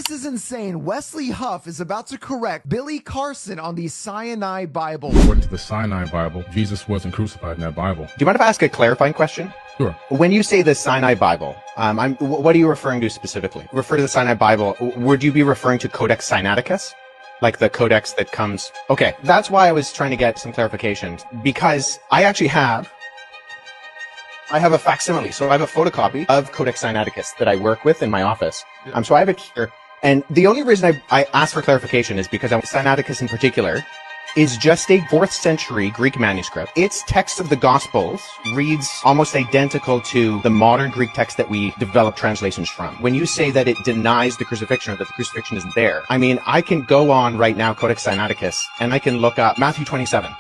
This is insane. Wesley Huff is about to correct Billy Carson on the Sinai Bible. According to the Sinai Bible, Jesus wasn't crucified in that Bible. Do you mind if I ask a clarifying question? Sure. When you say the Sinai Bible, what are you referring to specifically? Refer to the Sinai Bible. Would you be referring to Codex Sinaiticus? Like the codex that comes... Okay, that's why I was trying to get some clarification. Because I actually have a facsimile. So I have a photocopy of Codex Sinaiticus that I work with in my office. So I have it here. And the only reason I asked for clarification is because Sinaiticus in particular is just a 4th century Greek manuscript. Its text of the Gospels reads almost identical to the modern Greek text that we develop translations from. When you say that it denies the crucifixion or that the crucifixion isn't there, I mean, I can go on right now, Codex Sinaiticus, and I can look up Matthew 27.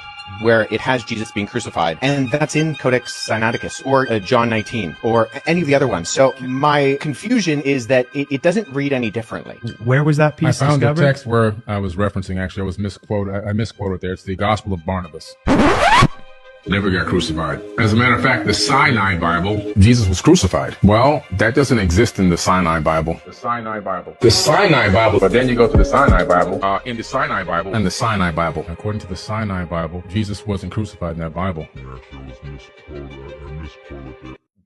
Where it has Jesus being crucified, and that's in Codex Sinaiticus, or John 19, or any of the other ones. So my confusion is that it doesn't read any differently. Where was that piece I found discovered? the text where I was referencing, actually, I misquoted there. It's the Gospel of Barnabas. Never got crucified. As a matter of fact, the Sinai Bible, Jesus was crucified. Well, that doesn't exist in the Sinai Bible. The Sinai Bible. The Sinai Bible. But then you go to the Sinai Bible, in the Sinai Bible, and the Sinai Bible. According to the Sinai Bible, Jesus wasn't crucified in that Bible.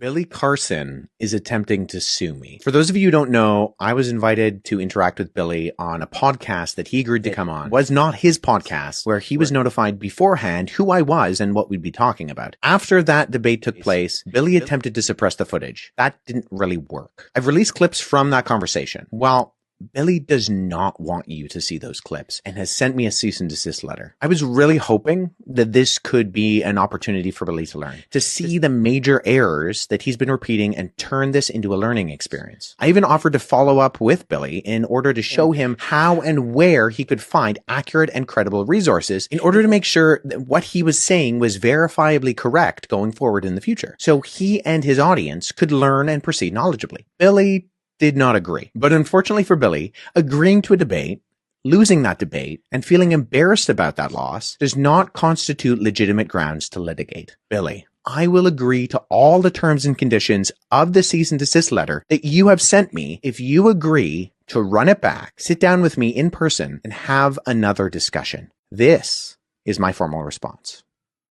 Billy Carson is attempting to sue me. For those of you who don't know, I was invited to interact with Billy on a podcast that he agreed to come on. It was not his podcast, where he was notified beforehand who I was and what we'd be talking about. After that debate took place, Billy attempted to suppress the footage. That didn't really work. I've released clips from that conversation. Well, Billy does not want you to see those clips and has sent me a cease and desist letter. I was really hoping that this could be an opportunity for Billy to learn, to see the major errors that he's been repeating and turn this into a learning experience. I even offered to follow up with Billy in order to show him how and where he could find accurate and credible resources in order to make sure that what he was saying was verifiably correct going forward in the future, so he and his audience could learn and proceed knowledgeably. Billy did not agree. But unfortunately for Billy, agreeing to a debate, losing that debate, and feeling embarrassed about that loss does not constitute legitimate grounds to litigate. Billy, I will agree to all the terms and conditions of the cease and desist letter that you have sent me if you agree to run it back, sit down with me in person, and have another discussion. This is my formal response.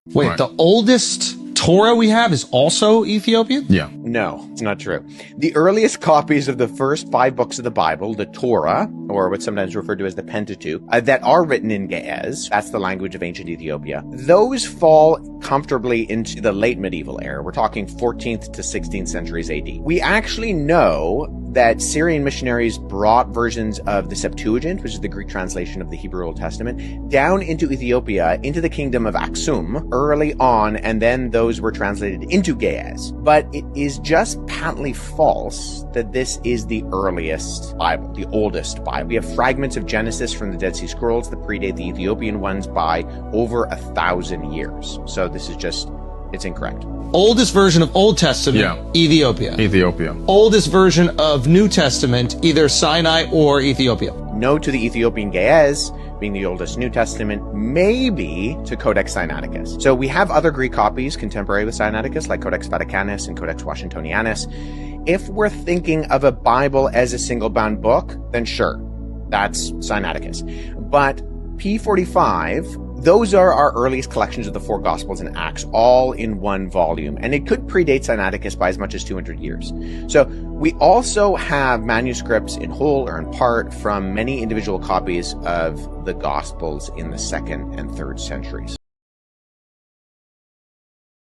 Wait, right. The oldest Torah we have is also Ethiopian? Yeah. No, it's not true. The earliest copies of the first 5 books of the Bible, the Torah, or what's sometimes referred to as the Pentateuch, that are written in Ge'ez, that's the language of ancient Ethiopia, those fall comfortably into the late medieval era. We're talking 14th to 16th centuries AD. We actually know that Syrian missionaries brought versions of the Septuagint, which is the Greek translation of the Hebrew Old Testament, down into Ethiopia, into the kingdom of Aksum early on, and then those were translated into Ge'ez. But it is just patently false that this is the earliest Bible, the oldest Bible. We have fragments of Genesis from the Dead Sea Scrolls that predate the Ethiopian ones by over 1,000 years. So this is just, it's incorrect. Oldest version of Old Testament, Ethiopia. Ethiopia. Oldest version of New Testament, either Sinai or Ethiopia. No to the Ethiopian Ge'ez, being the oldest New Testament, maybe to Codex Sinaiticus. So we have other Greek copies contemporary with Sinaiticus, like Codex Vaticanus and Codex Washingtonianus. If we're thinking of a Bible as a single-bound book, then sure, that's Sinaiticus. But P45, those are our earliest collections of the 4 Gospels and Acts, all in one volume. And it could predate Sinaiticus by as much as 200 years. So we also have manuscripts in whole or in part from many individual copies of the Gospels in the 2nd and 3rd centuries.